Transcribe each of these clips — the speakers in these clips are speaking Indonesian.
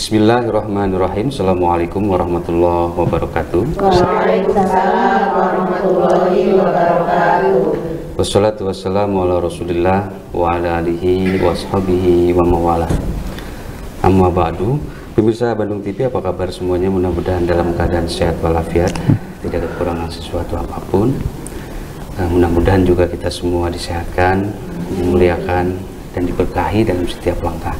Bismillahirrahmanirrahim. Assalamualaikum warahmatullahi wabarakatuh. Waalaikumsalam warahmatullahi wabarakatuh. Wassalatu wassalamu ala rasulillah wa ala alihi wa sahbihi wa mawalah. Amma ba'du. Pemirsa Bandung TV, apa kabar semuanya? Mudah-mudahan dalam keadaan sehat walafiat, tidak kekurangan sesuatu apapun. Mudah-mudahan juga kita semua disehatkan, dimuliakan, dan diberkahi dalam setiap langkah.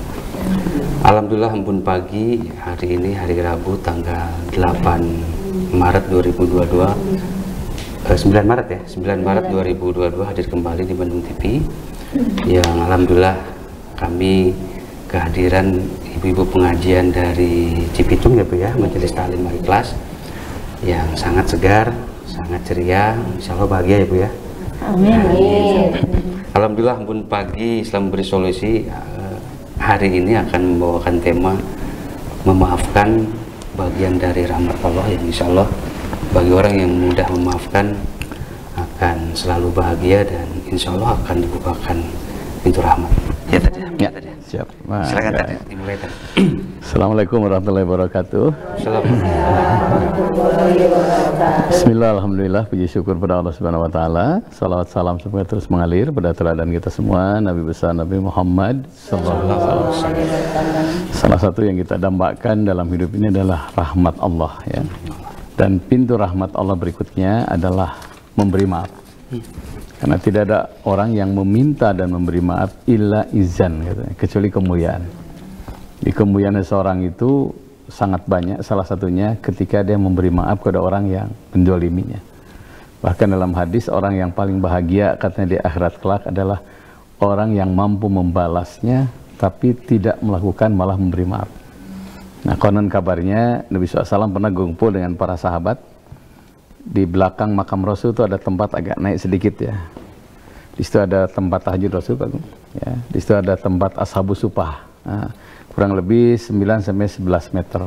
Alhamdulillah, ampun pagi hari ini, hari Rabu tanggal 8 Maret 2022, 9 Maret ya, 9 Maret 2022 hadir kembali di Bandung TV, yang alhamdulillah kami kehadiran ibu-ibu pengajian dari Cipitung ya Bu ya, Majelis Ta'lim Al-Ikhlas, yang sangat segar, sangat ceria, insya Allah bahagia ya Bu ya. Amin. Alhamdulillah, ampun pagi Islam Beri Solusi hari ini akan membawakan tema memaafkan, bagian dari rahmat Allah, yang insya Allah bagi orang yang mudah memaafkan akan selalu bahagia dan insya Allah akan dibukakan pintu rahmat. Ya tadi. Ya tadi. Siap. Silakan tadi. Dimulai tadi. Assalamualaikum warahmatullahi wabarakatuh. Assalamualaikum. Bismillah, alhamdulillah, puji syukur pada Allah Subhanahu wa taala. Salawat salam semoga terus mengalir pada teladan kita semua, Nabi besar Nabi Muhammad sallallahu alaihi wasallam. Salah satu yang kita dambakan dalam hidup ini adalah rahmat Allah ya. Dan pintu rahmat Allah berikutnya adalah memberi maaf. Karena tidak ada orang yang meminta dan memberi maaf illa izan katanya, kecuali kemuliaan. Di kemuliaan seorang itu sangat banyak, salah satunya ketika dia memberi maaf kepada orang yang menzaliminya. Bahkan dalam hadis, orang yang paling bahagia katanya di akhirat kelak adalah orang yang mampu membalasnya tapi tidak melakukan, malah memberi maaf. Nah, konon kabarnya Nabi SAW pernah kumpul dengan para sahabat. Di belakang makam Rasul itu ada tempat agak naik sedikit ya. Di situ ada tempat tahajud Rasul Pak Gung. Ya, di situ ada tempat ashabus supah. Nah, kurang lebih 9 sampai 11 meter.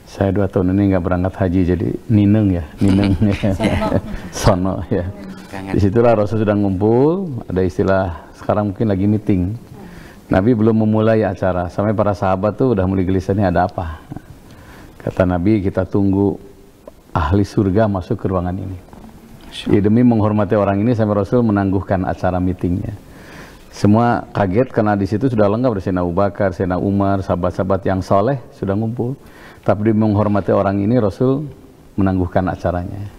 Saya 2 tahun ini nggak berangkat haji, jadi nineng ya, nineng ya. Sono ya. Disitulah Rasul sedang ngumpul, ada istilah sekarang mungkin lagi meeting. Nabi belum memulai acara, sampai para sahabat tuh udah mulai gelisah, ini ada apa? Kata Nabi, kita tunggu ahli surga masuk ke ruangan ini. Ya, demi menghormati orang ini sampai Rasul menangguhkan acara meetingnya. Semua kaget karena di situ sudah lengkap, Sayyidina Abu Bakar, Sayyidina Umar, sahabat-sahabat yang soleh sudah ngumpul. Tapi demi menghormati orang ini Rasul menangguhkan acaranya.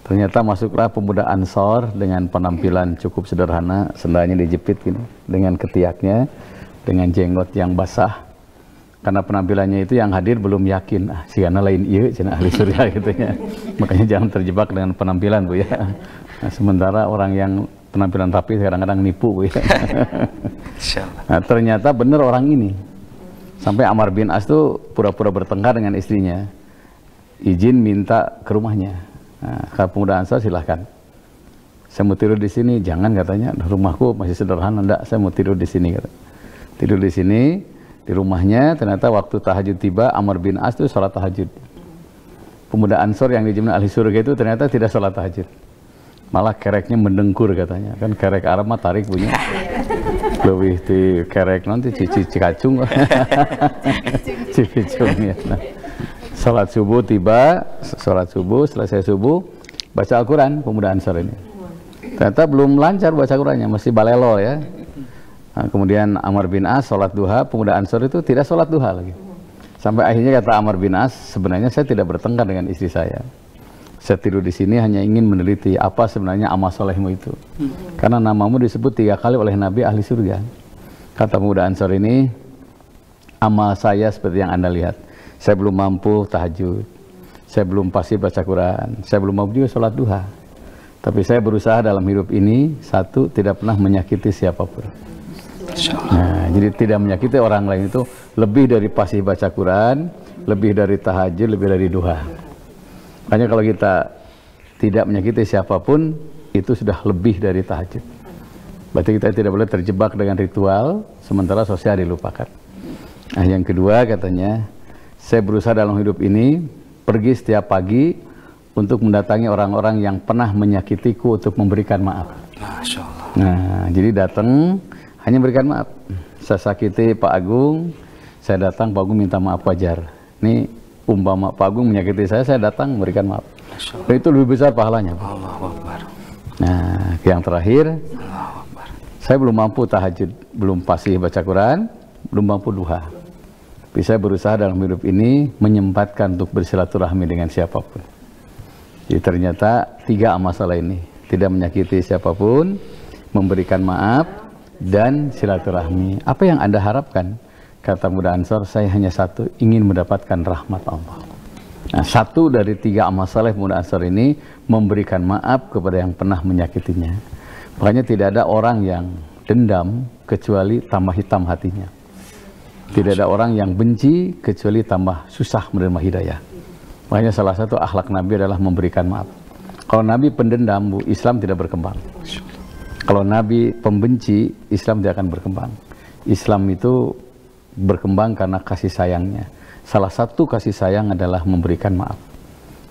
Ternyata masuklah pemuda Ansor dengan penampilan cukup sederhana, sendalnya dijepit gini, dengan ketiaknya, dengan jenggot yang basah. Karena penampilannya itu yang hadir belum yakin, siana lain iya, cina ahli surga gitu ya. Makanya jangan terjebak dengan penampilan Bu ya. Nah, sementara orang yang penampilan rapi kadang-kadang nipu Bu ya. Nah, ternyata benar orang ini. Sampai Amr bin As tuh pura-pura bertengkar dengan istrinya. Izin minta ke rumahnya. Nah, kata pemuda Ansar, silahkan. Saya mau tidur di sini, jangan katanya. Rumahku masih sederhana, enggak, saya mau tidur di sini kata. Tidur di sini. Di rumahnya ternyata waktu tahajud tiba, Amr bin As itu sholat tahajud. Pemuda Ansor yang dijamin ahli surga itu ternyata tidak sholat tahajud. Malah kereknya mendengkur katanya. Kan kerek Arab mah tarik punya. Lebih di kerek nanti cikacung. Cikacung ya. Nah, sholat subuh tiba, sholat subuh, selesai subuh, baca Al-Quran pemuda Ansor ini. Ternyata belum lancar baca Al-Qurannya, masih balelo ya. Nah, kemudian Amr bin As sholat duha, pemuda Ansor itu tidak sholat duha lagi. Sampai akhirnya kata Amr bin As, sebenarnya saya tidak bertengkar dengan istri saya. Saya tidur di sini hanya ingin meneliti apa sebenarnya amal solehmu itu. Karena namamu disebut 3 kali oleh Nabi ahli surga. Kata pemuda Ansor ini, amal saya seperti yang Anda lihat. Saya belum mampu tahajud, saya belum pasti baca Quran, saya belum mampu juga sholat duha. Tapi saya berusaha dalam hidup ini, satu, tidak pernah menyakiti siapapun. Nah, jadi tidak menyakiti orang lain itu lebih dari pasti baca Quran, lebih dari tahajud, lebih dari duha. Makanya kalau kita tidak menyakiti siapapun, itu sudah lebih dari tahajud. Berarti kita tidak boleh terjebak dengan ritual, sementara sosial dilupakan. Nah, yang kedua katanya, saya berusaha dalam hidup ini, pergi setiap pagi untuk mendatangi orang-orang yang pernah menyakitiku untuk memberikan maaf. Masya Allah. Nah, jadi datang hanya berikan maaf. Saya sakiti Pak Agung, saya datang, Pak Agung minta maaf wajar. Ini umpama Pak Agung menyakiti saya datang memberikan maaf. Dan itu lebih besar pahalanya, Pak. Allahu Akbar. Nah, yang terakhir, Allahu Akbar. saya belum mampu tahajud, belum fasih baca Quran, belum mampu duha. Tapi saya berusaha dalam hidup ini menyempatkan untuk bersilaturahmi dengan siapapun. Jadi ternyata 3 masalah ini, tidak menyakiti siapapun, memberikan maaf, dan silaturahmi. Apa yang Anda harapkan? Kata Muda Ansor, saya hanya satu, ingin mendapatkan rahmat Allah. Nah, 1 dari 3 amal saleh Muda Ansor ini memberikan maaf kepada yang pernah menyakitinya. Makanya tidak ada orang yang dendam kecuali tambah hitam hatinya. Tidak ada orang yang benci kecuali tambah susah menerima hidayah. Makanya salah satu akhlak Nabi adalah memberikan maaf. Kalau Nabi pendendam, Bu, Islam tidak berkembang. Kalau Nabi pembenci, Islam tidak akan berkembang. Islam itu berkembang karena kasih sayangnya. Salah satu kasih sayang adalah memberikan maaf.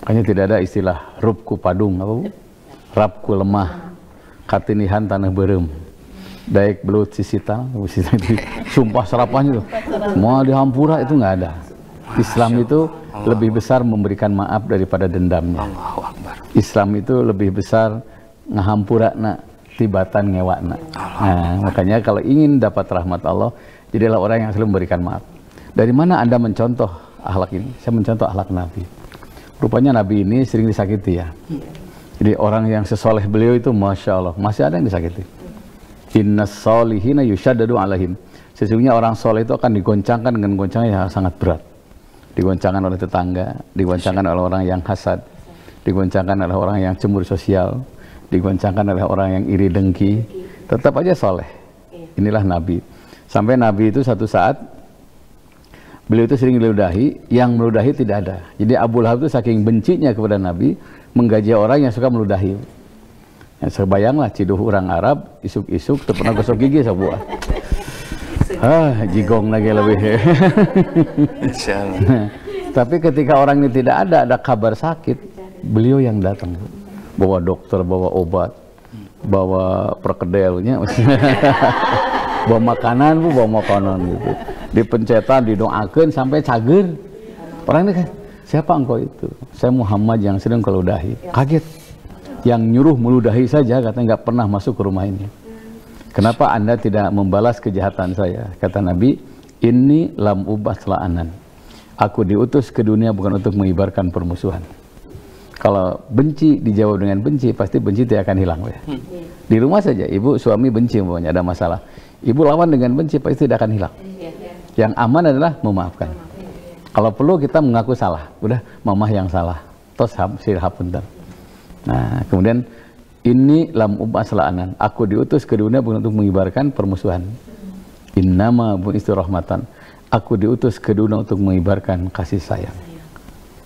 Makanya tidak ada istilah rupku padung, apa Bu? Rapku lemah, katinihan tanah berem, daik belut sisita, sumpah serapahnya tuh, mau dihampura itu nggak ada. Islam itu lebih besar memberikan maaf daripada dendamnya. Islam itu lebih besar ngahampura nak tibatan ngewakna. Nah, makanya kalau ingin dapat rahmat Allah, jadilah orang yang selalu memberikan maaf. Dari mana Anda mencontoh akhlak ini? Saya mencontoh akhlak Nabi. Rupanya Nabi ini sering disakiti ya. Jadi orang yang sesoleh beliau itu Masya Allah, masih ada yang disakiti. Innas solihina yushaddadu alaihim. Sesungguhnya orang soleh itu akan digoncangkan dengan goncangan yang sangat berat. Digoncangkan oleh tetangga, digoncangkan oleh orang yang hasad, digoncangkan oleh orang yang cemburu sosial, digoncangkan oleh orang yang iri dengki. Tetap aja soleh. Inilah Nabi. Sampai Nabi itu satu saat beliau itu sering meludahi, yang meludahi tidak ada. Jadi Abu Lahab itu saking bencinya kepada Nabi, menggaji orang yang suka meludahi. Ya, sebayanglah ciduh orang Arab, isuk-isuk, pernah gosok gigi sebuah. Jigong lagi lebih. Tapi ketika orang ini tidak ada kabar sakit, beliau yang datang. Bawa dokter, bawa obat, bawa perkedelnya. Bawa makanan, Bu, bawa makanan gitu. Dipencetan, didoakan sampai cager. Orang ini kan, siapa engkau itu? Saya Muhammad yang sedang keludahi. Kaget. Yang nyuruh meludahi saja katanya nggak pernah masuk ke rumah ini. Kenapa Anda tidak membalas kejahatan saya? Kata Nabi, ini lam ubas la'anan. Aku diutus ke dunia bukan untuk mengibarkan permusuhan. Kalau benci dijawab dengan benci, pasti benci tidak akan hilang. Ya. Di rumah saja, ibu suami benci umpamanya ada masalah. Ibu lawan dengan benci, pasti tidak akan hilang. Yang aman adalah memaafkan. Kalau perlu kita mengaku salah. Udah, mamah yang salah. Tos hapunten. Nah, kemudian ini lam ubas la'anan. Aku diutus ke dunia bukan untuk mengibarkan permusuhan. Innama bu'istu rahmatan. Aku diutus ke dunia untuk mengibarkan kasih sayang.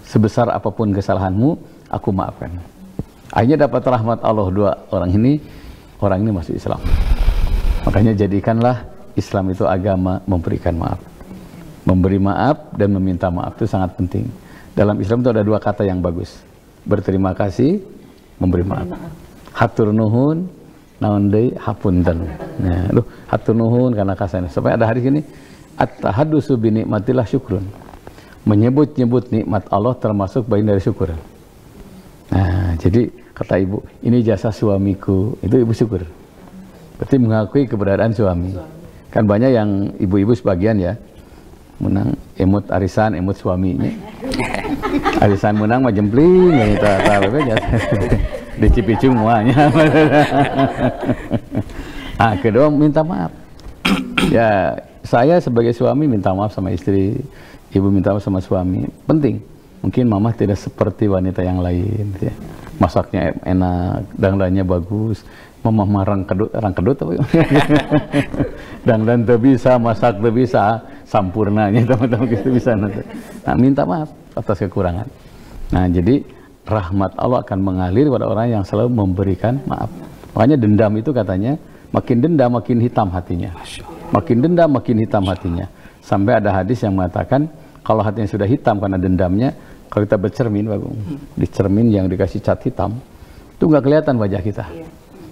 Sebesar apapun kesalahanmu, aku maafkan. Akhirnya dapat rahmat Allah 2 orang ini masuk Islam. Makanya jadikanlah Islam itu agama memberikan maaf. Memberi maaf dan meminta maaf itu sangat penting. Dalam Islam itu ada 2 kata yang bagus. Berterima kasih, memberi maaf. Hatur nuhun, naon deui hapunten. Nah, hatur nuhun karena kasihnya. Sampai ada hari ini at-tahaddusu bi nikmatillah syukrun. Menyebut-nyebut nikmat Allah termasuk bagian dari syukur. Nah, jadi kata ibu, ini jasa suamiku, itu ibu syukur. Berarti mengakui keberadaan suami. Kan banyak yang ibu-ibu sebagian ya, menang emut arisan, emut suaminya. Arisan menang mah jempling, di Cipicung muanya. Nah, kedua minta maaf. Ya, saya sebagai suami minta maaf sama istri, ibu minta maaf sama suami. Penting. Mungkin mama tidak seperti wanita yang lain. Ya. Masaknya enak, dangdannya bagus. Mama marang kedut apa? Dangdan tuh bisa, masak tuh bisa, sampurnanya teman-teman itu bisa nanti. Nah, minta maaf atas kekurangan. Nah, jadi rahmat Allah akan mengalir pada orang yang selalu memberikan maaf. Makanya dendam itu katanya makin dendam makin hitam hatinya. Makin dendam makin hitam hatinya. Sampai ada hadis yang mengatakan kalau hatinya sudah hitam karena dendamnya, kalau kita bercermin, di cermin yang dikasih cat hitam, itu nggak kelihatan wajah kita.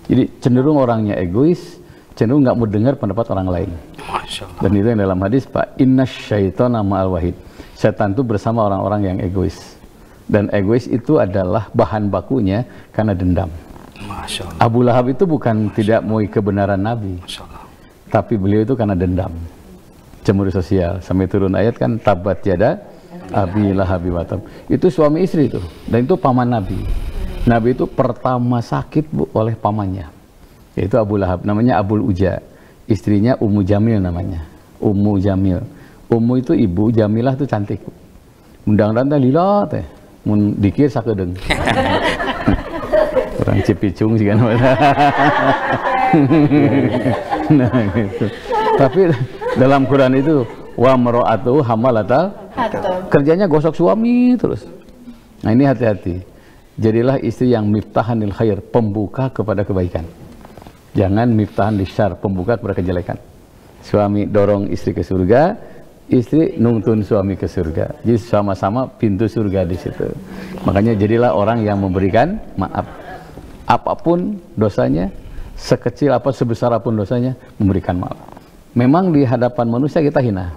Jadi cenderung orangnya egois, cenderung nggak mau dengar pendapat orang lain. Masya Allah. Dan itu yang dalam hadis, Pak, innasyaiton'a ma'al wahid. Setan itu bersama orang-orang yang egois. Dan egois itu adalah bahan bakunya karena dendam. Masya Allah. Abu Lahab itu bukan tidak mau kebenaran Nabi, Masya Allah. tapi beliau itu karena dendam, cemburu sosial. Sampai turun ayat kan, tabat yada abi lahabi watab. Itu suami istri itu, dan itu paman Nabi. Nabi itu pertama sakit oleh pamannya, yaitu Abu Lahab. Namanya Abul Uja, istrinya Ummu Jamil namanya. Ummu Jamil. Ummu itu ibu, Jamilah itu cantik. Undang-undang teh lila teh, mun dikir sakedeung. Orang Cipicung sih kan. Nah, gitu. Tapi dalam Quran itu wa mar'atu hamalatal, kerjanya gosok suami terus. Nah, ini hati-hati. Jadilah istri yang miftahanil khair, pembuka kepada kebaikan. Jangan miftahan lisyar, pembuka kepada kejelekan. Suami dorong istri ke surga, istri nuntun suami ke surga. Jadi sama-sama pintu surga di situ. Makanya jadilah orang yang memberikan maaf. Apapun dosanya, sekecil apa sebesar apapun dosanya, memberikan maaf. Memang di hadapan manusia kita hina.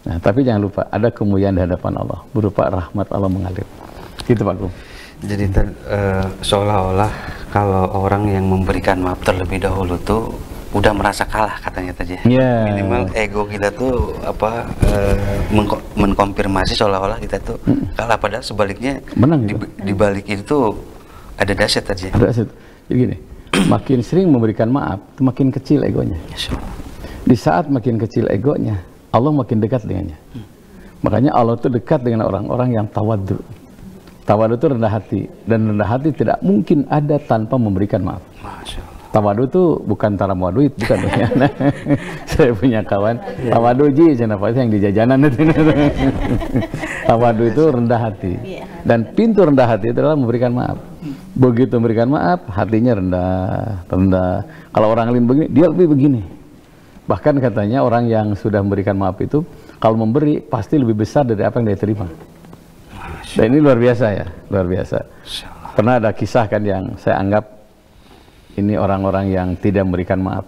Nah, tapi jangan lupa ada kemuliaan di hadapan Allah berupa rahmat Allah mengalir. Gitu Pak Gum. Jadi seolah-olah kalau orang yang memberikan maaf terlebih dahulu tuh udah merasa kalah katanya tadi. Yeah. Minimal ego kita tuh mengkonfirmasi seolah-olah kita tuh kalah, padahal sebaliknya Menang gitu. di balik itu ada dahsyat tadi. Ada aset. Jadi gini, makin sering memberikan maaf, makin kecil egonya. Di saat makin kecil egonya, Allah makin dekat dengannya. Makanya Allah itu dekat dengan orang-orang yang tawadhu. Tawadhu itu rendah hati, dan rendah hati tidak mungkin ada tanpa memberikan maaf. Masya Allah. Tawadhu itu bukan taramuaduit, bukan ya. Saya punya kawan tawadhu ji, kenapa yang di jajanan itu. Tawadhu itu rendah hati, dan pintu rendah hati itu adalah memberikan maaf. Begitu memberikan maaf, hatinya rendah. Kalau orang lain begini, dia lebih begini. Bahkan katanya orang yang sudah memberikan maaf itu, kalau memberi pasti lebih besar dari apa yang dia terima. Dan ini luar biasa ya, luar biasa. Pernah ada kisah kan yang saya anggap ini orang-orang yang tidak memberikan maaf.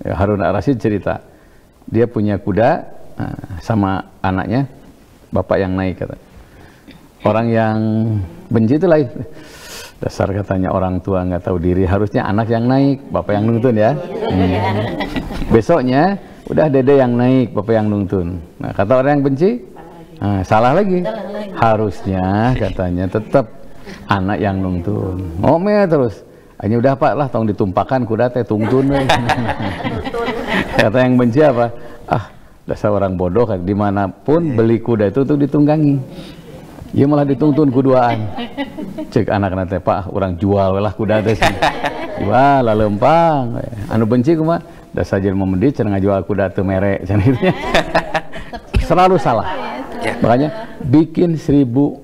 Ya, Harun Ar-Rasyid cerita, dia punya kuda sama anaknya, bapak yang naik kata. Orang yang benci itu lain. Dasar katanya orang tua nggak tahu diri, harusnya anak yang naik, bapak yang nuntun ya. Besoknya udah dede yang naik, bapak yang nuntun. Nah, kata orang yang benci, salah lagi. Harusnya katanya tetap anak yang nuntun. Ngomel terus. Hanya udah Pak lah, tolong ditumpahkan kuda teh tungtun. Kata yang benci apa? Dasar orang bodoh kan, dimanapun beli kuda itu tuh ditunggangi. Dia malah dituntun kuduaan. Cek anak-anak teh, Pak, orang jual lah kuda teh. Jual lah lempang. Anu benci kumaha? Dasar jelema mendit cenah ngajual kuda teu merek cenah gitu. Selalu salah. Makanya bikin 1000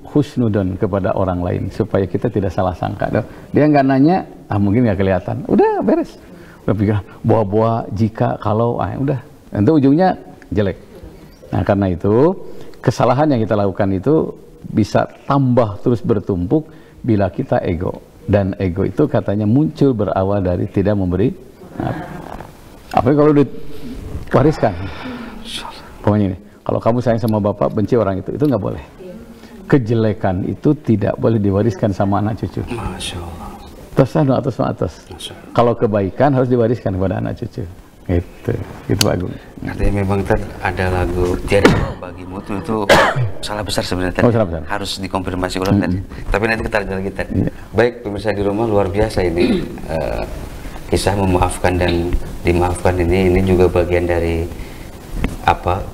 husnudon kepada orang lain supaya kita tidak salah sangka. Dia nggak nanya, mungkin nggak kelihatan. Udah beres. Udah pikir buah-buah jika kalau udah. Nanti ujungnya jelek. Nah, karena itu kesalahan yang kita lakukan itu bisa tambah terus bertumpuk bila kita ego. Dan ego itu katanya muncul berawal dari tidak memberi. Apalagi kalau diwariskan. Pokoknya ini, kalau kamu sayang sama bapak, benci orang itu nggak boleh. Kejelekan itu tidak boleh diwariskan sama anak cucu. Masya Allah. Atas. Kalau kebaikan harus diwariskan kepada anak cucu. Itu Pak Agung. Artinya memang ada lagu tiada bagimu itu salah besar sebenarnya. Salah besar. Harus dikonfirmasi ulang tadi. Tapi nanti kita lanjut lagi tadi. Baik pemirsa di rumah, luar biasa ini kisah memaafkan dan dimaafkan ini juga bagian dari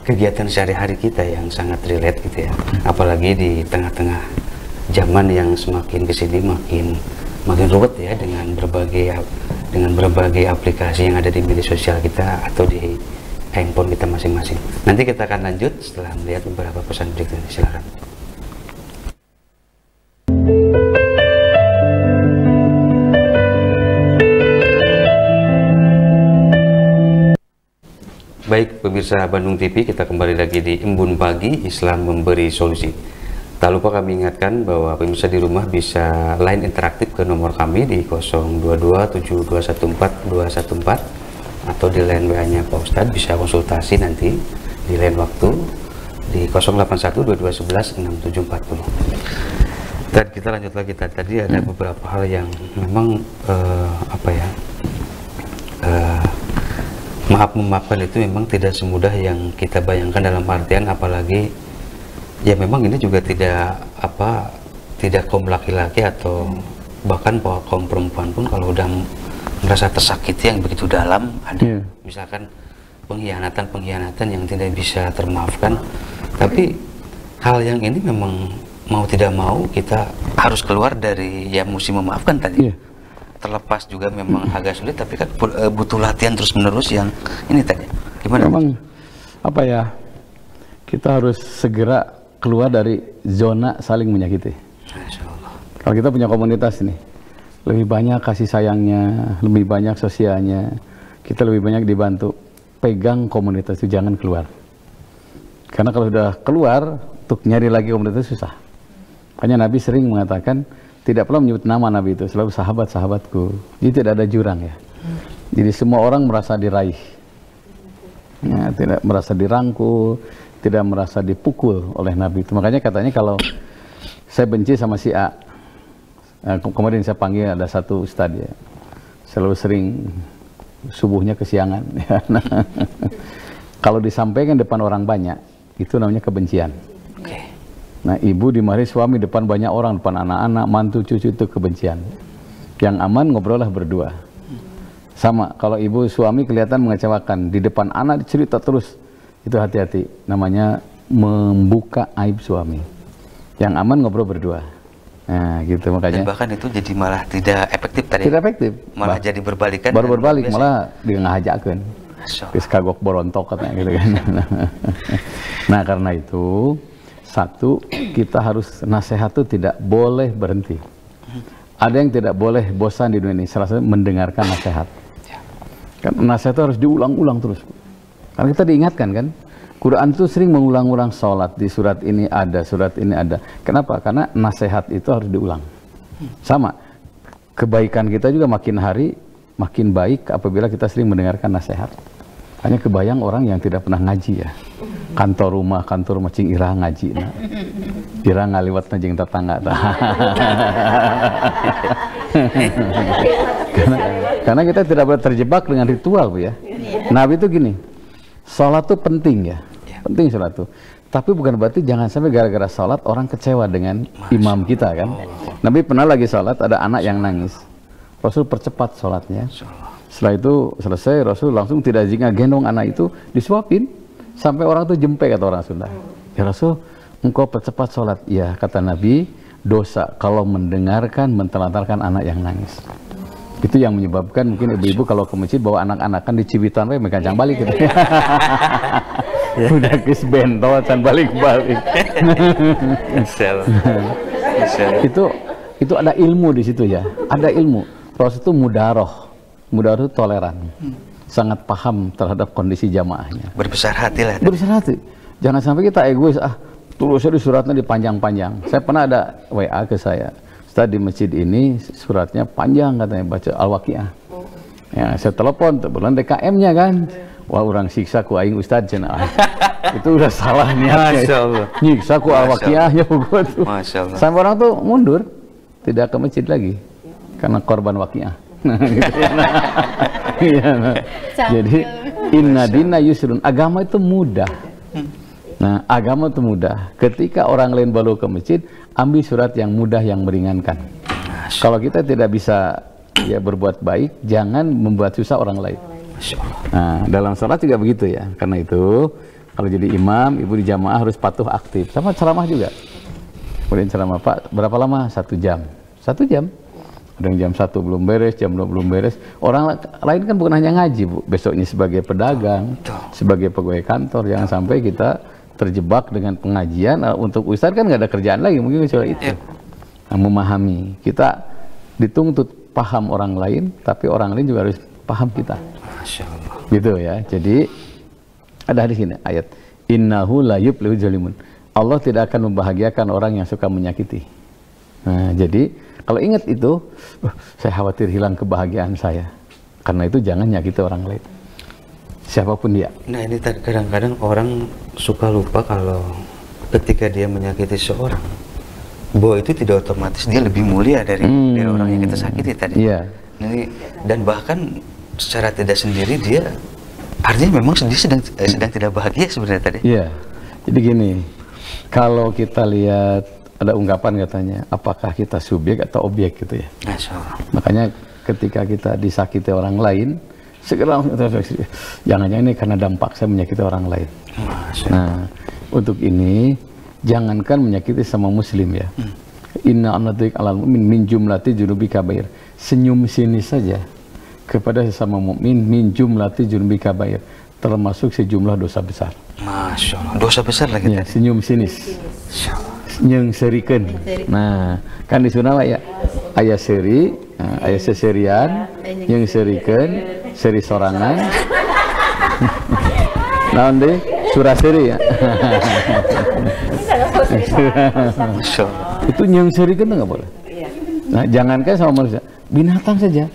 kegiatan sehari-hari kita yang sangat relate gitu ya. Apalagi di tengah-tengah zaman yang semakin kesini makin ruwet ya dengan berbagai aplikasi yang ada di media sosial kita atau di handphone kita masing-masing. Nanti kita akan lanjut setelah melihat beberapa pesan berikut ini. Silakan. Baik pemirsa Bandung TV, kita kembali lagi di Embun Pagi, Islam Memberi Solusi. Tak lupa kami ingatkan bahwa pemirsa di rumah bisa line interaktif ke nomor kami di 0227214214 atau di line WA-nya Pak Ustadz, bisa konsultasi nanti di lain waktu di 081221164740. Dan kita lanjut lagi, tadi ada beberapa hal yang memang maaf memaafkan itu memang tidak semudah yang kita bayangkan, dalam artian apalagi ya memang ini juga tidak kaum laki-laki atau bahkan kaum perempuan pun kalau udah merasa tersakiti yang begitu dalam, ada misalkan pengkhianatan yang tidak bisa termaafkan, tapi hal yang ini memang mau tidak mau kita harus keluar dari ya musim memaafkan tadi. Terlepas juga memang agak sulit, tapi kan butuh latihan terus menerus yang ini tadi. Gimana? Memang kita harus segera keluar dari zona saling menyakiti. Kalau kita punya komunitas ini, lebih banyak kasih sayangnya, lebih banyak sosialnya, kita lebih banyak dibantu. Pegang komunitas itu, jangan keluar. Karena kalau sudah keluar, untuk nyari lagi komunitas susah. Makanya Nabi sering mengatakan, tidak perlu menyebut nama Nabi itu, selalu sahabat-sahabatku. Jadi tidak ada jurang ya. Jadi semua orang merasa diraih. Ya, tidak merasa dirangkul, tidak merasa dipukul oleh Nabi itu. Makanya katanya kalau saya benci sama si A, kemarin saya panggil ada satu ustadz ya, selalu sering subuhnya kesiangan. Kalau disampaikan depan orang banyak, itu namanya kebencian. Nah, ibu dimarahi suami depan banyak orang, depan anak-anak, mantu, cucu, itu kebencian. Yang aman ngobrollah berdua. Sama, kalau ibu suami kelihatan mengecewakan, di depan anak cerita terus, itu hati-hati. Namanya membuka aib suami. Yang aman ngobrol berdua. Nah, gitu makanya. Dan bahkan itu jadi malah tidak efektif tadi. Tidak efektif. Malah jadi berbalikan. Baru berbalik, malah dia ngajakin. Terus kagok borontok katanya gitu kan. Nah, karena itu satu, kita harus nasihat itu tidak boleh berhenti. Ada yang tidak boleh bosan di dunia ini, salah satunya mendengarkan nasihat. Kan nasihat itu harus diulang-ulang terus. Karena kita diingatkan kan, Quran itu sering mengulang-ulang sholat, di surat ini ada, surat ini ada. Kenapa? Karena nasihat itu harus diulang. Sama, kebaikan kita juga makin hari makin baik apabila kita sering mendengarkan nasihat. Hanya kebayang orang yang tidak pernah ngaji ya. Kantor rumah cing irah ngaji nah. Irah ngaliwat na jeung tetangga karena kita tidak boleh terjebak dengan ritual Bu ya. Nabi itu gini, sholat itu penting ya, penting sholat itu, tapi bukan berarti jangan sampai gara-gara sholat orang kecewa dengan imam kita kan. Nabi pernah lagi sholat, ada anak yang nangis, Rasul percepat sholatnya. Setelah itu selesai, Rasul langsung tidak jingga gendong anak itu, disuapin sampai orang itu jempe, kata orang Sunda. Ya Rasul, engkau percepat sholat. Ya, kata Nabi, dosa kalau mendengarkan, mentelantarkan anak yang nangis. Itu yang menyebabkan mungkin ibu-ibu kalau ke masjid bawa anak-anakan di Cibitan, megancang balik gitu. Udah kis bentol, can balik-balik. Itu ada ilmu di situ ya, ada ilmu. Rasul itu mudaroh itu toleran. Sangat paham terhadap kondisi jamaahnya. Berbesar hati lah. Berbesar hati. Jangan sampai kita egois, tulisnya di suratnya dipanjang-panjang. Saya pernah ada WA ke saya, Ustaz di masjid ini suratnya panjang katanya, baca Al-Waqiah. Ya, saya telepon, bulan DKM-nya kan. Wah, orang siksa ku aing Ustaz cenah. Itu udah salah niatnya. Masyaallah. Nyiksa ku Al-Waqiahnya begitu. Masyaallah. Sampai orang tuh mundur, tidak ke masjid lagi karena korban Waqiah. Gitu ya, jadi inna dina yusrun, agama itu mudah. Nah, agama itu mudah. Ketika orang lain baru ke masjid, ambil surat yang mudah, yang meringankan. Kalau kita tidak bisa ya berbuat baik, jangan membuat susah orang lain. Nah, dalam sholat juga begitu ya. Karena itu kalau jadi imam, ibu di jamaah harus patuh aktif. Sama ceramah juga. Kemudian ceramah, Pak, berapa lama? 1 jam. 1 jam. Ada yang jam 1 belum beres, jam 2 belum beres. Orang lain kan bukan hanya ngaji Bu, besoknya sebagai pedagang, sebagai pegawai kantor. Jangan sampai kita terjebak dengan pengajian. Untuk ustadz kan nggak ada kerjaan lagi, mungkin kecuali itu. Nah, memahami, kita dituntut paham orang lain, tapi orang lain juga harus paham kita. Masya Allah. Gitu ya. Jadi ada hadis ini, ayat innahu la yuflihul zalimun. Allah tidak akan membahagiakan orang yang suka menyakiti. Nah, jadi kalau ingat itu, saya khawatir hilang kebahagiaan saya. Karena itu jangan nyakiti orang lain. siapapun dia. Nah ini kadang-kadang orang suka lupa kalau ketika dia menyakiti seorang, bahwa itu tidak otomatis dia lebih mulia dari orang yang kita sakiti tadi. Iya. Dan bahkan secara tidak sendiri dia artinya memang dia sedang tidak bahagia sebenarnya tadi. Iya. Jadi gini, kalau kita lihat ada ungkapan katanya, apakah kita subjek atau objek gitu ya. Makanya ketika kita disakiti orang lain, segera jangan-jangan ini karena dampak saya menyakiti orang lain. Nah, untuk ini jangankan menyakiti sama muslim ya. Inna amnatik alal mu'min min jumlati junubi kabair. Senyum sini saja kepada sesama mukmin min jumlati junubi kabair, termasuk sejumlah dosa besar. Masya Allah, dosa besar lagi ya, tadi. Senyum sinis. Nyeng serikan. Nah, kan di Sunda ya ayah seri, ayah seserian, nyeng serikan, seri sorangan. Nah, deh surah seri ya. Itu nyeng serikan nggak boleh. Nah, jangankan sama manusia, binatang saja.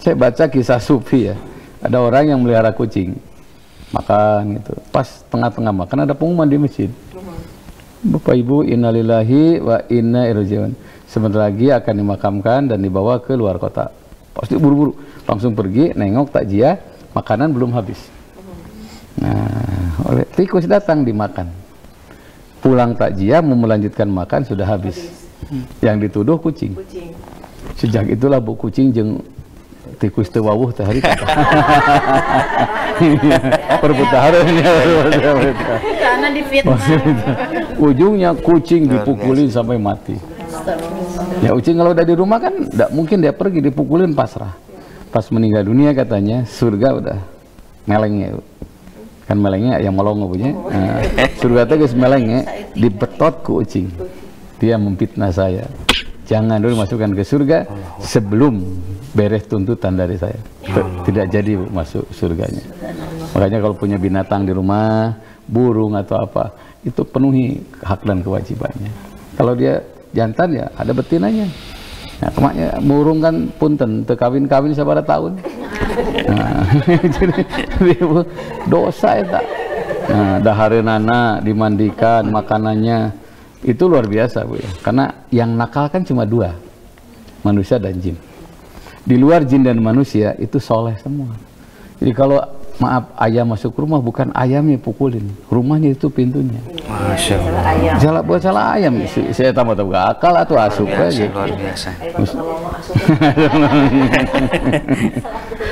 Saya baca kisah Sufi ya. Ada orang yang melihara kucing, makan gitu. Pas tengah-tengah makan ada pengumuman di masjid. Bapak Ibu, innalillahi wa inna ilaihi raji'un. Sebentar lagi akan dimakamkan dan dibawa ke luar kota. Pasti buru-buru, langsung pergi, nengok takjiah, makanan belum habis. Nah, oleh tikus datang dimakan. Pulang takjiah mau melanjutkan makan sudah habis. Yang dituduh kucing. Sejak itulah bu kucing jeung tikus teu wawuh teh hari kata. Perputarannya karena difitnah. Ujungnya kucing dipukulin sampai mati. Ya kucing kalau udah di rumah kan tidak mungkin dia pergi, dipukulin pasrah. Pas meninggal dunia katanya surga udah melengnya. Kan melengnya yang molong punya. Nah, surga teh geus melengnya dibetot ku kucing. Dia memfitnah saya. Jangan dulu masukkan ke surga sebelum beres tuntutan dari saya. Tidak jadi masuk surganya. Makanya kalau punya binatang di rumah, burung atau apa, itu penuhi hak dan kewajibannya. Kalau dia jantan ya ada betinanya. Nah, kemaknya burung kan punten tekawin-kawin sabaraha tahun. Nah, jadi dosa eta. Nah, dahareunana dimandikan, makanannya itu luar biasa Bu ya. Karena yang nakal kan cuma dua, manusia dan jin. Di luar jin dan manusia itu soleh semua. Jadi kalau maaf ayam masuk rumah, bukan ayamnya pukulin, rumahnya itu pintunya. Masya Allah. Salah buat salah ayam, saya tambah akal atau asup aja. Luar biasa.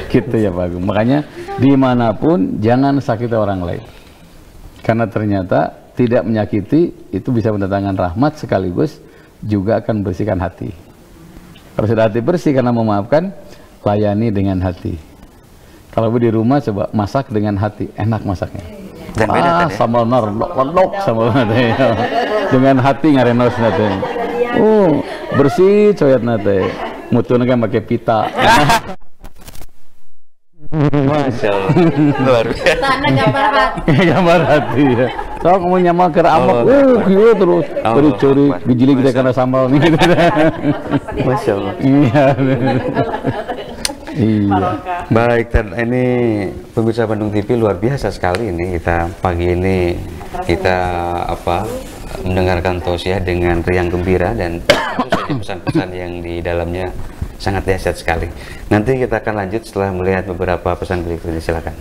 Gitu ya Pak Agung. Makanya dimanapun jangan sakiti orang lain. Karena ternyata tidak menyakiti itu bisa mendatangkan rahmat sekaligus juga akan membersihkan hati. Kalau sudah hati bersih karena memaafkan, layani dengan hati. Kalau di rumah coba masak dengan hati, enak masaknya. Dan beda tadi. Sambal nordok sambal nate. Dengan hati ngarenos nate. Bersih coyot nate. Mutuna kan pakai pita. Masya Allah. Luar biasa. Tanda gambar hati. Gambar hati ya. So kamu nyamal ke amok, gitu terus. Curi gijilik kita karena sambal nih. Masya Allah. Iya. Iya. Baik, ini pemirsa Bandung TV luar biasa sekali ini kita pagi ini kita mendengarkan tausiah dengan riang gembira dan tentu saja pesan-pesan yang di dalamnya sangat dahsyat sekali. Nanti kita akan lanjut setelah melihat beberapa pesan berikut ini, silakan.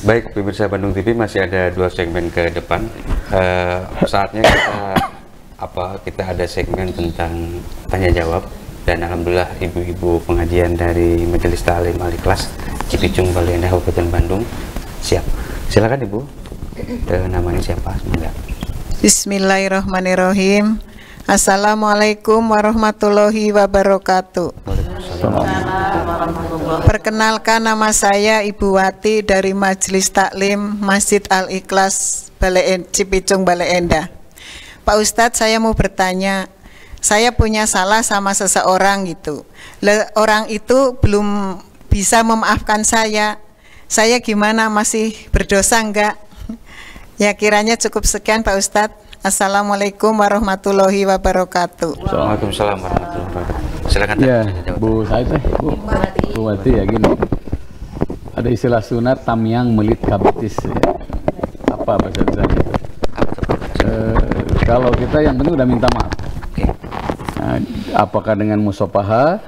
Baik, pemirsa Bandung TV masih ada 2 segmen ke depan. Saatnya kita ada segmen tentang tanya jawab dan alhamdulillah ibu-ibu pengajian dari Majelis Ta'lim Al-Ikhlas Cipicung Baleendah Kabupaten Bandung siap. Silakan Ibu. Namanya siapa? Semoga. Bismillahirrahmanirrahim. Assalamualaikum warahmatullahi wabarakatuh. Perkenalkan, nama saya Ibu Wati dari Majelis Taklim Masjid Al-Ikhlas Cipicung Baleendah. Pak Ustadz, saya mau bertanya, saya punya salah sama seseorang gitu. Orang itu belum bisa memaafkan saya gimana, masih berdosa enggak? Ya kiranya cukup sekian Pak Ustadz. Assalamualaikum warahmatullahi wabarakatuh. Waalaikumsalam warahmatullahi wabarakatuh. Silakan Ya, jawab. Bu saya Bu Wati ya gini. Ada istilah sunat tamyang melit kabitis ya. Apa bahasa Indonesia itu? Apa tuh, Pak? Kalau kita yang penting udah minta maaf. Oke. Nah, apakah dengan musafaha,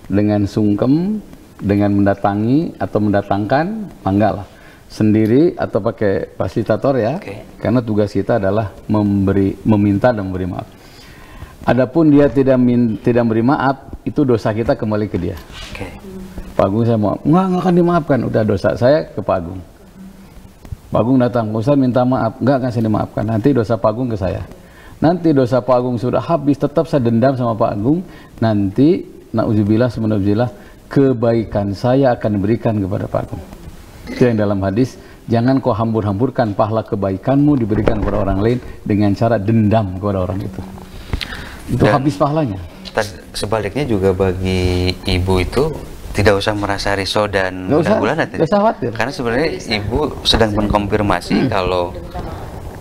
dengan sungkem, dengan mendatangi atau mendatangkan, enggak lah. Sendiri atau pakai fasilitator ya. Oke. Karena tugas kita adalah meminta dan memberi maaf. Adapun dia tidak memberi maaf, itu dosa kita kembali ke dia. Oke. Pak Agung saya mau, nggak akan dimaafkan, udah dosa saya ke Pak Agung. Pak Agung datang, Ustaz minta maaf, nggak akan saya dimaafkan, nanti dosa Pak Agung ke saya. Nanti dosa Pak Agung sudah habis, tetap saya dendam sama Pak Agung, nanti na'udzubillah, semena'udzubillah, kebaikan saya akan diberikan kepada Pak Agung. Itu yang dalam hadis, jangan kau hambur-hamburkan pahala kebaikanmu diberikan kepada orang lain dengan cara dendam kepada orang itu. Itu Dan habis pahalanya. sebaliknya juga bagi ibu itu tidak usah merasa risau dan Nggak usah, gula nggak usah khawatir. karena sebenarnya ibu sedang mengkonfirmasi kalau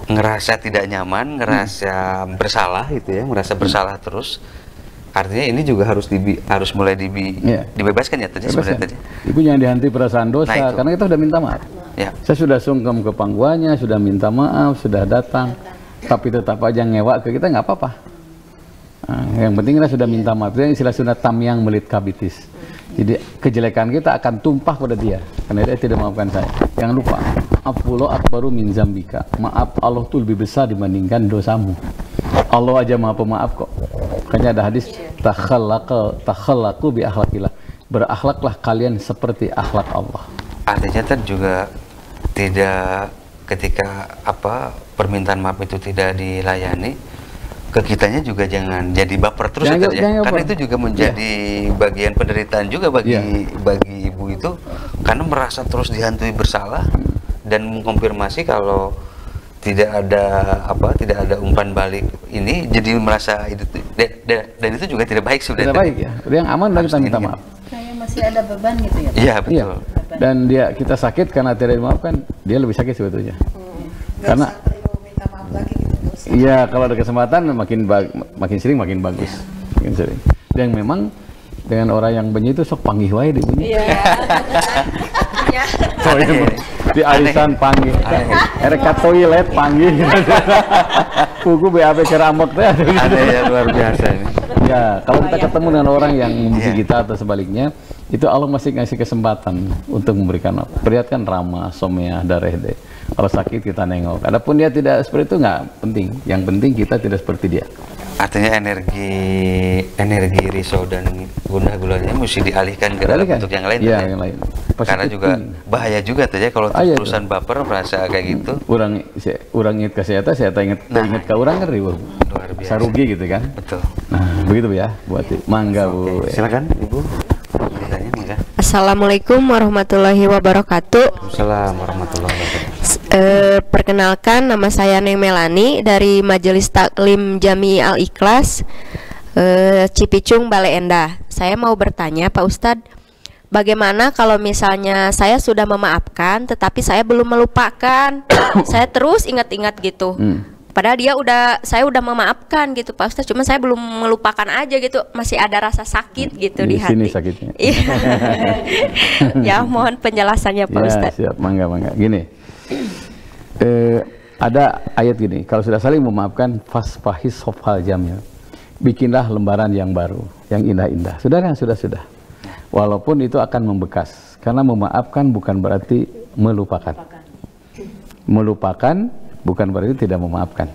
ngerasa tidak nyaman, ngerasa bersalah gitu ya, merasa bersalah terus. Artinya ini juga harus mulai dibebaskan ya tadi sebenarnya tadi. Ibu jangan dihantui perasaan dosa, Nah, itu. karena kita sudah minta maaf. Ya. Saya sudah sungkem ke pangkuannya, sudah minta maaf, sudah datang, tapi tetap aja ngewak ke kita, nggak apa-apa. Nah, yang penting kita sudah minta maaf. Itu istilah sunat tamyang melit kabitis. Jadi kejelekan kita akan tumpah pada dia, karena dia tidak memaafkan saya. Jangan lupa, afwullah akbaru min zambika. Maaf Allah itu lebih besar dibandingkan dosamu. Allah aja maha pemaaf kok. Makanya ada hadis, takhallaqu bi akhlaqillah. Berakhlaklah kalian seperti akhlak Allah. Artinya kan juga tidak, ketika permintaan maaf itu tidak dilayani, ke kitanya juga jangan jadi baper terus Jangan- ya, jangan karena baper. itu juga menjadi bagian penderitaan juga bagi Iya. bagi ibu itu, karena merasa terus dihantui bersalah dan mengkonfirmasi kalau tidak ada umpan balik ini, jadi merasa itu dan itu juga tidak baik sudah. Tidak baik ya. Yang aman dan Harus kita minta diingat. maaf. Kayak masih ada beban gitu ya. Iya betul. Iya. Dan kita sakit karena tidak dimaafkan, dia lebih sakit sebetulnya. Karena iya, kalau ada kesempatan makin sering makin bagus. Makin sering. Dan memang dengan orang yang benci itu sok panggih wae di bunyi. Iya. Oh, iya, di arisan panggih. Ereka toilet panggih. Kuku BAP keramok teh. Ada yang luar biasa ini. Ya, kalau kita ketemu dengan orang yang membenci kita atau sebaliknya, itu Allah masih ngasih kesempatan untuk memberikan maaf. Perlihatkan ramah, somea, dareh deh. Kalau sakit kita nengok. Adapun dia tidak seperti itu nggak penting. Yang penting kita tidak seperti dia. Artinya energi risau dan gundah gulanya mesti dialihkan ke dalam Dialihkan? bentuk yang lain. Iya, kan ya? yang lain. Karena Positif juga thinking. bahaya juga tuh ya kalau Bahaya terusan baper merasa kayak gitu. Orang ingat ke saya ingat ingat ke orang kan ribu. Luar biasa. Sarugi gitu kan. Betul. Nah, begitu ya, buat mangga Bu. Oke, silakan Ibu. Bertanya mangga. Assalamualaikum warahmatullahi wabarakatuh. Assalamualaikum warahmatullahi wabarakatuh. Perkenalkan, nama saya Neng Melani dari Majelis Taklim Jami Al-Ikhlas Cipicung, Bale Endah. Saya mau bertanya Pak Ustadz, bagaimana kalau misalnya saya sudah memaafkan tetapi saya belum melupakan? Saya terus ingat-ingat gitu. Padahal saya udah memaafkan gitu Pak Ustadz, cuma saya belum melupakan aja gitu, masih ada rasa sakit gitu di hati. Sini sakitnya. Iya. Ya, mohon penjelasannya Pak Ya, Ustadz. siap, mangga. Gini, ada ayat gini, kalau sudah saling memaafkan, fasfahis sofal jamil, bikinlah lembaran yang baru, yang indah-indah. Sudah. Walaupun itu akan membekas, karena memaafkan bukan berarti melupakan. Melupakan bukan berarti tidak memaafkan.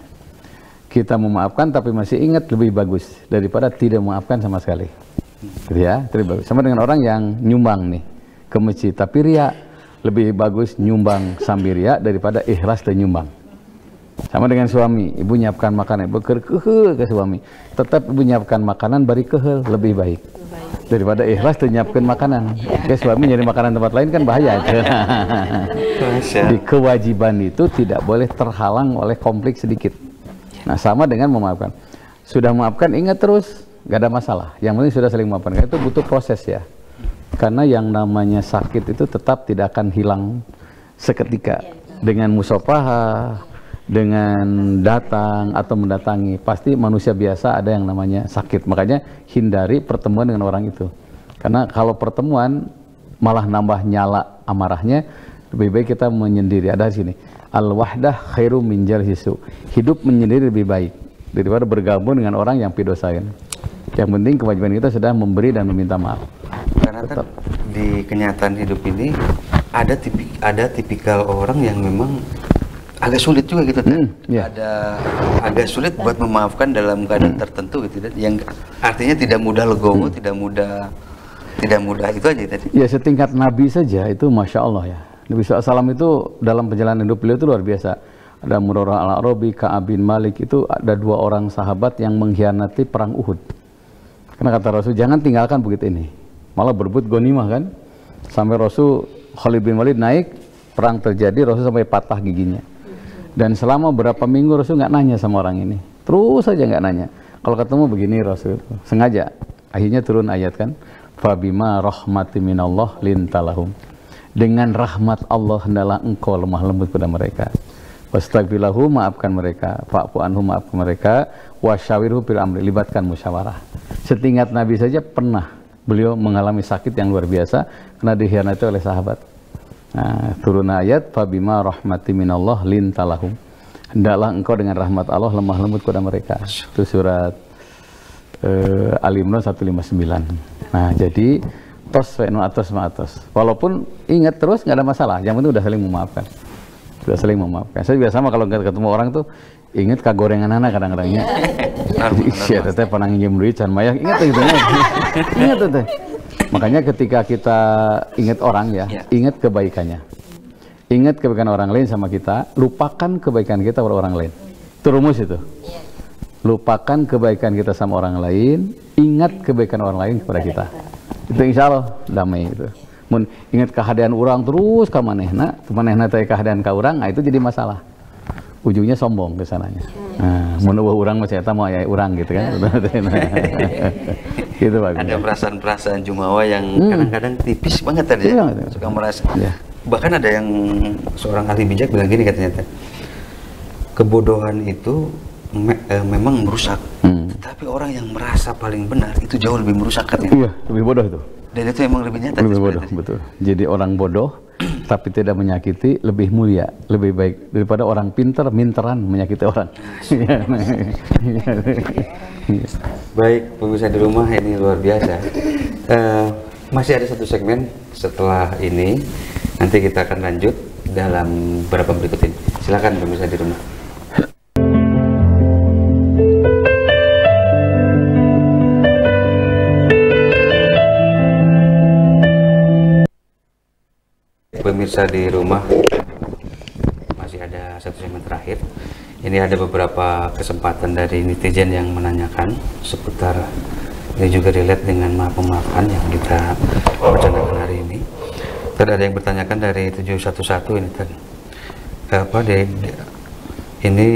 Kita memaafkan tapi masih ingat lebih bagus daripada tidak memaafkan sama sekali. Gitu ya, lebih bagus. Sama dengan orang yang nyumbang nih ke masjid tapi ria, lebih bagus nyumbang sambil ria daripada ikhlas dan nyumbang. Sama dengan suami, ibu nyiapkan makanan, ibu kehel ke suami, tetap ibu nyiapkan makanan bari kehel, lebih baik daripada ikhlas dan nyiapkan makanan. Ke suami nyari makanan tempat lain kan bahaya. Di kewajiban itu tidak boleh terhalang oleh konflik sedikit. Nah, sama dengan memaafkan. Sudah memaafkan, ingat terus, gak ada masalah. Yang penting sudah saling memaafkan. Itu butuh proses ya. Karena yang namanya sakit itu tetap tidak akan hilang seketika. Dengan musafahah, dengan datang atau mendatangi, pasti manusia biasa ada yang namanya sakit. Makanya hindari pertemuan dengan orang itu. Karena kalau pertemuan malah nambah nyala amarahnya, lebih baik kita menyendiri. Ada di sini, al-wahdah khairu min jalhisu. Hidup menyendiri lebih baik daripada bergabung dengan orang yang pidosain. Yang penting kewajiban kita sudah memberi dan meminta maaf. Karena kan di kenyataan hidup ini ada tipikal orang yang memang agak sulit juga gitu kan. Ya. Ada agak sulit buat memaafkan dalam keadaan tertentu gitu kan. Yang artinya tidak mudah legowo, tidak mudah itu aja tadi. Ya, setingkat Nabi saja itu Masya Allah ya. Nabi SAW itu dalam perjalanan hidup beliau itu luar biasa. Ada Murarah al-Arabi, Ka'ab bin Malik, itu ada 2 orang sahabat yang mengkhianati perang Uhud. Karena kata Rasul, jangan tinggalkan bukit ini. Malah berebut ghanimah kan. Sampai Rasul, Khalid bin Walid naik, perang terjadi, Rasul sampai patah giginya. Dan selama berapa minggu Rasul nggak nanya sama orang ini. Terus saja nggak nanya. Kalau ketemu begini Rasul, sengaja. Akhirnya turun ayat kan. Fabima rahmati minallah lintalahum. Dengan rahmat Allah hendaklah engkau lemah lembut pada mereka. Wastaghfirlahu, maafkan mereka. Fa'fu anhum, maafkan mereka. Wasyawirhu fil amri, libatkan musyawarah. Setingkat Nabi saja pernah beliau mengalami sakit yang luar biasa karena dikhianati oleh sahabat. Nah, turun ayat fabima rahmati minallah lintalahum. Hendaklah engkau dengan rahmat Allah lemah lembut kepada mereka. Itu surat Al-Imran 159. Nah, jadi tos atas. Walaupun ingat terus nggak ada masalah. Yang penting udah saling memaafkan. Sudah saling memaafkan. Saya biasa sama kalau ketemu orang tuh ingat kagorengan anak kadang-kadangnya. Iya, teteh pernah nginjem duit can maya. Ingat gitu. Ingat teteh. Makanya ketika kita ingat orang ya, ingat kebaikannya. Ingat kebaikan orang lain sama kita, lupakan kebaikan kita pada orang lain. Itu rumus itu. Lupakan kebaikan kita sama orang lain, ingat kebaikan orang lain kepada kita. Itu insya Allah damai itu. Mun ingat kehadiran orang terus ke manehna teh kehadiran ka urang, nah itu jadi masalah. Ujungnya sombong ke sananya. Nah, mun urang mah eta mah aya urang gitu kan. Gitu Pak. Ada perasaan-perasaan jumawa yang kadang-kadang tipis banget tadi ya. Suka merasa. Ya. Bahkan ada yang seorang ahli bijak bilang gini katanya, kebodohan itu memang merusak. Tapi orang yang merasa paling benar itu jauh lebih merusak katanya. Iya, lebih bodoh itu. Dan itu emang lebih nyata. Lebih bodoh, betul. Jadi orang bodoh tapi tidak menyakiti lebih mulia, lebih baik daripada orang pintar minteran menyakiti orang. Baik, pemirsa di rumah, ini luar biasa. Masih ada satu segmen setelah ini, nanti kita akan lanjut dalam beberapa berikut ini. Silakan pemirsa di rumah. Pemirsa di rumah, masih ada satu segmen terakhir. Ini ada beberapa kesempatan dari netizen yang menanyakan seputar, ini juga relate dengan maaf-maafan yang kita rencanakan hari ini. Tadi ada yang bertanyakan dari 711 ini kan, ini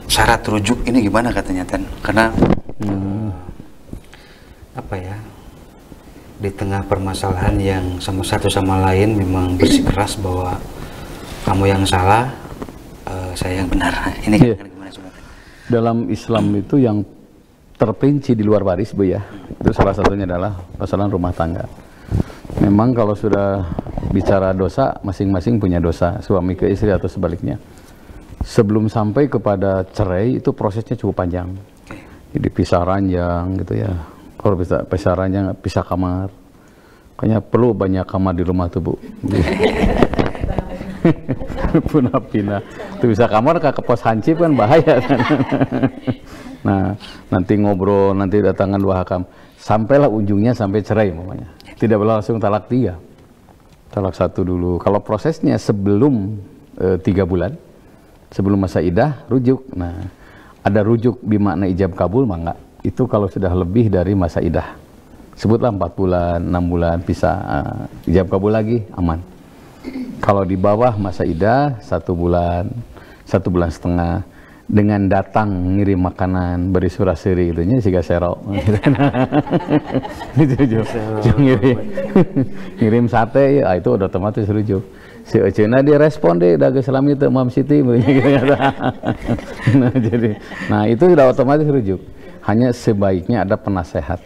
syarat rujuk ini gimana katanya Tan? Karena apa ya, di tengah permasalahan yang satu sama lain memang bersikeras bahwa kamu yang salah, saya yang benar. Ini gimana coba? Dalam Islam itu yang terperinci di luar waris Bu ya, itu salah satunya adalah persoalan rumah tangga. Memang kalau sudah bicara dosa, masing-masing punya dosa, suami ke istri atau sebaliknya. Sebelum sampai kepada cerai itu prosesnya cukup panjang. Jadi pisah ranjang gitu ya. Kalau bisa pisah ranjang, pisah kamar. Kayaknya perlu banyak kamar di rumah tuh Bu. Punah-pinah. Itu bisa kamar ke pos hansip kan bahaya kan. Nah, nanti ngobrol, nanti datangan 2 hakam. Sampailah ujungnya sampai cerai umpamanya. Tidak boleh langsung talak 3. Talak 1 dulu. Kalau prosesnya sebelum 3 bulan, sebelum masa idah, rujuk. Nah, ada rujuk bermakna ijab kabul, mah enggak. Itu kalau sudah lebih dari masa idah, sebutlah 4 bulan, 6 bulan, bisa ijab kabul lagi, aman. Kalau di bawah masa idah 1 bulan, 1,5 bulan, dengan datang ngirim makanan beri suraseri gitu nya siga serok ngirim sate ya itu udah otomatis rujuk. Si Ecena dia respon deh daga selami itu Mam Siti nah itu sudah otomatis rujuk. Hanya sebaiknya ada penasehat.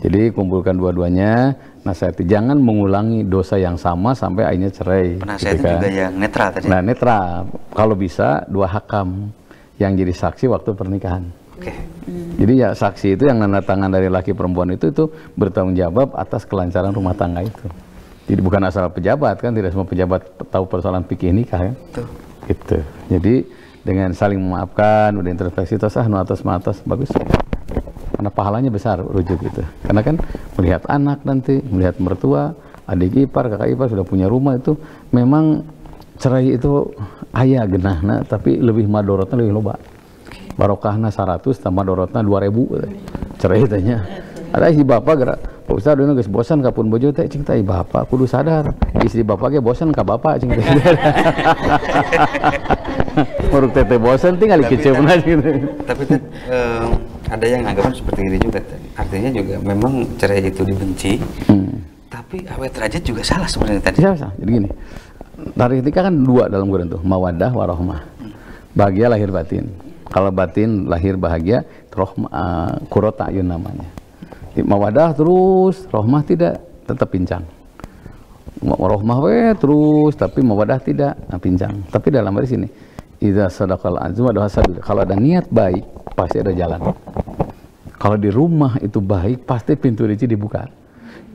Jadi kumpulkan dua-duanya, nasihati, jangan mengulangi dosa yang sama sampai akhirnya cerai. Penasehat juga yang netral tadi. Nah netral, kalau bisa 2 hakam yang jadi saksi waktu pernikahan. Oke. Jadi ya saksi itu yang nanda tangan dari laki perempuan itu bertanggung jawab atas kelancaran rumah tangga itu. Jadi bukan asal pejabat kan, tidak semua pejabat tahu persoalan fikih nikah kan. Tuh. Gitu. Jadi dengan saling memaafkan, udah introspeksi atas bagus. Karena pahalanya besar rujuk itu. Karena kan melihat anak nanti, melihat mertua, adik ipar, kakak ipar sudah punya rumah itu memang cerai itu ayah genahna tapi lebih madorotna lebih loba. Barokahna 100 tambah dorotna 2000 cerai tanya. Ada si bapak gerak, Pak Ustaz dulu geus bosan kapun bojo teh cing teh bapak kudu sadar. Istri bapak ge bosan ka bapak cing teh. Muruk teh bosan tinggal dikeceupna gitu. Tapi ada yang anggapan seperti ini juga. Artinya juga memang cerai itu dibenci. Tapi awet derajat juga salah sebenarnya tadi. Salah. Jadi gini. Dari ketika kan 2 dalam Quran tuh, mawaddah warahmah. Bahagia lahir batin. Kalau batin lahir bahagia, qurrata ayun namanya. Mawadah terus, rohmah tidak, tetap pincang. Rohmah terus, tapi mawadah tidak, pincang. Tapi dalam hadis ini, idza sadaqal azm wa hasabil. Kalau ada niat baik, pasti ada jalan. Kalau di rumah itu baik, pasti pintu rezeki dibuka.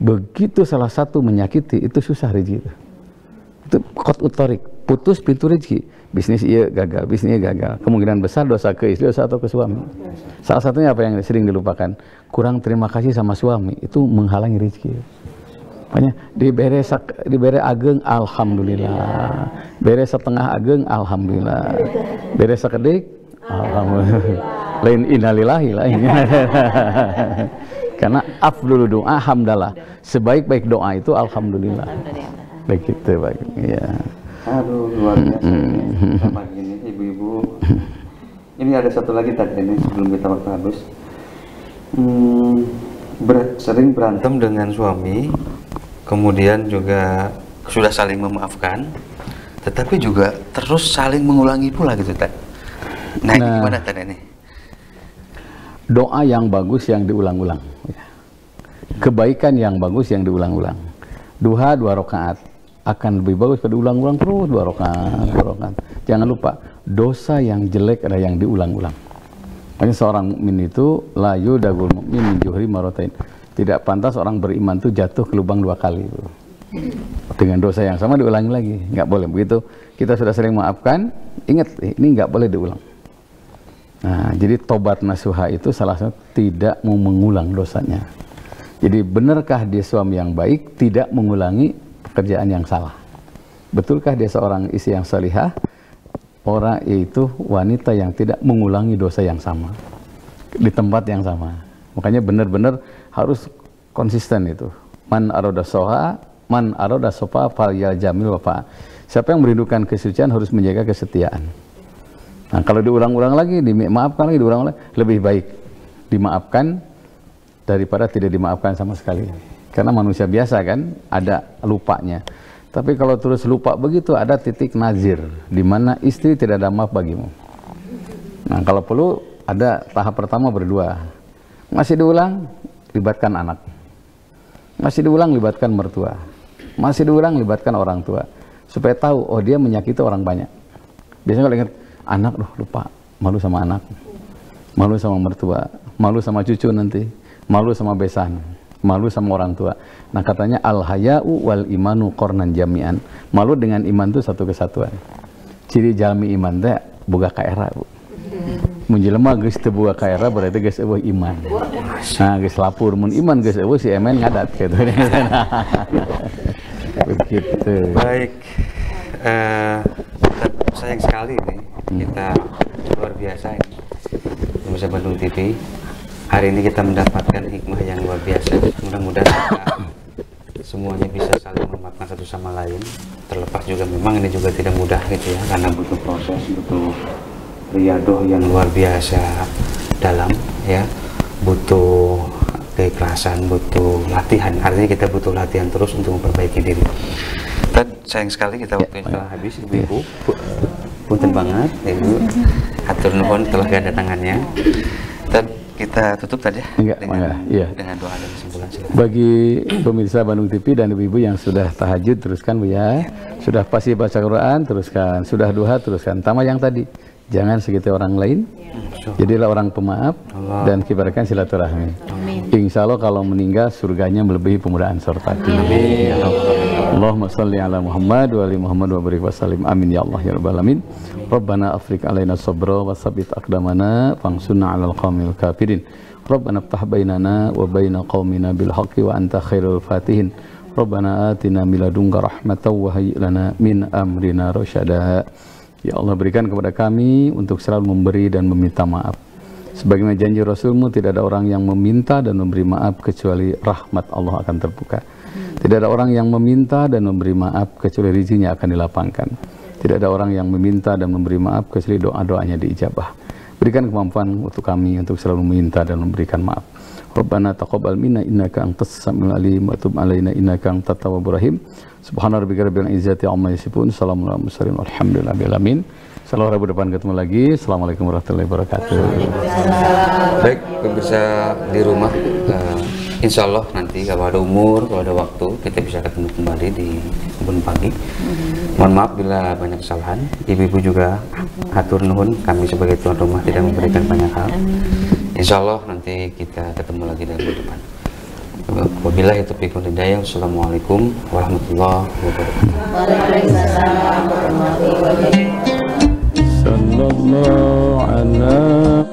Begitu salah satu menyakiti, itu susah rezeki itu. Itu qat utorik, putus pintu rezeki. Bisnis iya gagal, bisnisnya gagal. Kemungkinan besar dosa ke istri, dosa atau ke suami. Salah satunya apa yang sering dilupakan? Kurang terima kasih sama suami, itu menghalangi rezeki. Makanya dibere ageng alhamdulillah. Bere setengah ageng alhamdulillah. Bere sakedik alhamdulillah. Lain innalillahi lain. Karena afdhulu doa hamdalah. Sebaik-baik doa itu alhamdulillah. Begitu baik. Ya. Aduh, luar biasa. Sama gini, ibu-ibu. Ini ada satu lagi tadi ini sebelum kita waktu habis. Sering berantem dengan suami, kemudian juga sudah saling memaafkan, tetapi juga terus saling mengulangi pula gitu, Tad. Nah, ini gimana tadi ini? Doa yang bagus yang diulang-ulang. Kebaikan yang bagus yang diulang-ulang. Duha 2 rakaat. Akan lebih bagus pada ulang-ulang terus 2 rakaat. Jangan lupa dosa yang jelek ada yang diulang-ulang. Makanya seorang mukmin itu la yudagul mukmin min juhri maratain. Tidak pantas orang beriman itu jatuh ke lubang 2 kali. Dengan dosa yang sama diulangi lagi, nggak boleh begitu. Kita sudah sering maafkan, ingat ini nggak boleh diulang. Nah, jadi tobat nasuha itu salah satu tidak mau mengulang dosanya. Jadi benarkah dia suami yang baik tidak mengulangi pekerjaan yang salah? Betulkah dia seorang istri yang salihah? Orang yaitu wanita yang tidak mengulangi dosa yang sama di tempat yang sama. Makanya benar-benar harus konsisten itu. Man aroda soha, man aroda sofa fal yal jamil wafa. Siapa yang merindukan kesucian harus menjaga kesetiaan. Nah, kalau diulang-ulang lagi, dimaafkan lagi, diulang lagi, lebih baik dimaafkan daripada tidak dimaafkan sama sekali. Karena manusia biasa kan, ada lupanya. Tapi kalau terus lupa begitu, ada titik nazir, di mana istri tidak ada maaf bagimu. Nah, kalau perlu, ada tahap pertama berdua. Masih diulang, libatkan anak. Masih diulang, libatkan mertua. Masih diulang, libatkan orang tua. Supaya tahu, oh dia menyakiti orang banyak. Biasanya kalau ingat, anak, lupa. Malu sama anak. Malu sama mertua. Malu sama cucu nanti. Malu sama besan. Malu sama orang tua. Nah, katanya al-haya'u wal imanu qornan jami'an. Malu dengan iman itu satu kesatuan. Ciri jalmi iman teh boga kaera, Bu. Mun jelema geus teu boga kaera berarti geus eueuh iman. Nah, geus lapur mun iman geus eueuh si emen ngadat gitu. Begitu. Baik. Sayang sekali nih kita luar biasa ini. Pemirsa Bandung TV. Hari ini kita mendapatkan hikmah yang luar biasa. Mudah-mudahan kita semuanya bisa saling memaafkan satu sama lain. Terlepas juga memang ini juga tidak mudah gitu ya, karena butuh proses, butuh riadoh yang luar biasa dalam, ya, butuh keikhlasan, butuh latihan. Artinya kita butuh latihan terus untuk memperbaiki diri. Dan sayang sekali kita waktu telah habis, ibu-ibu. Punten banget, ibu. Hatur nuhun telah kedatangannya. Dan kita tutup saja dengan doa dan kesimpulan. Bagi pemirsa Bandung TV dan ibu-ibu yang sudah tahajud, teruskan Bu ya. Sudah pasti baca Quran, teruskan. Sudah duha, teruskan. Tama yang tadi, jangan segitu orang lain. Jadilah orang pemaaf dan kibarkan silaturahmi. Insya Allah kalau meninggal surganya melebihi pemuda Ansor tadi. Allahumma salli ala Muhammad wa ali Muhammad wa barik wa sallim. Amin ya Allah ya rabbal alamin. Rabbana afrik alaina sabra wa sabbit aqdamana fansurna 'alal qaumil kafirin. Rabbana iftah bainana wa baina qaumina bil haqqi wa anta khairul fatihin. Rabbana atina min ladunka rahmatan wa hayyi lana min amrina rasyada. Ya Allah, berikan kepada kami untuk selalu memberi dan meminta maaf. Sebagaimana janji Rasulmu, tidak ada orang yang meminta dan memberi maaf kecuali rahmat Allah akan terbuka. Tidak ada orang yang meminta dan memberi maaf kecuali rezekinya akan dilapangkan. Tidak ada orang yang meminta dan memberi maaf kecuali doa-doanya diijabah. Berikan kemampuan untuk kami untuk selalu meminta dan memberikan maaf. Rabbana taqabbal minna innaka antas samiul alim wa tub alaina innaka antat tawwabur rahim. Subhana rabbika rabbil izzati amma yasifun. Salamun alal mursalin walhamdulillahi rabbil alamin. Selalu Rabu depan ketemu lagi. Assalamualaikum warahmatullahi wabarakatuh. Baik, pemirsa di rumah, insya Allah nanti kalau ada umur, kalau ada waktu, kita bisa ketemu kembali di Kebun Pagi. Mohon maaf bila banyak kesalahan. Ibu-ibu juga hatur nuhun, kami sebagai tuan rumah tidak memberikan banyak hal. Insya Allah nanti kita ketemu lagi dari depan. Wabillahi taufiq wal hidayah. Wassalamualaikum warahmatullahi wabarakatuh. Waalaikumsalam warahmatullahi wabarakatuh. Sallallahu alaihi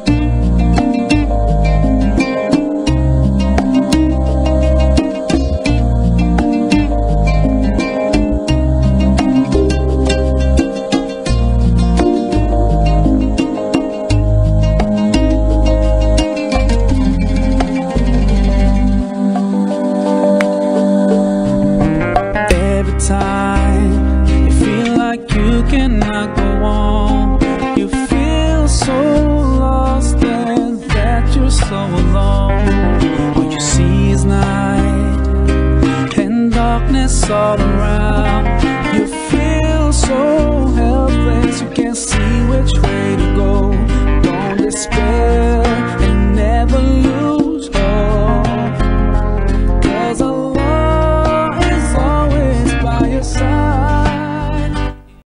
all around. You feel so helpless, you can't see which way to go. Don't despair.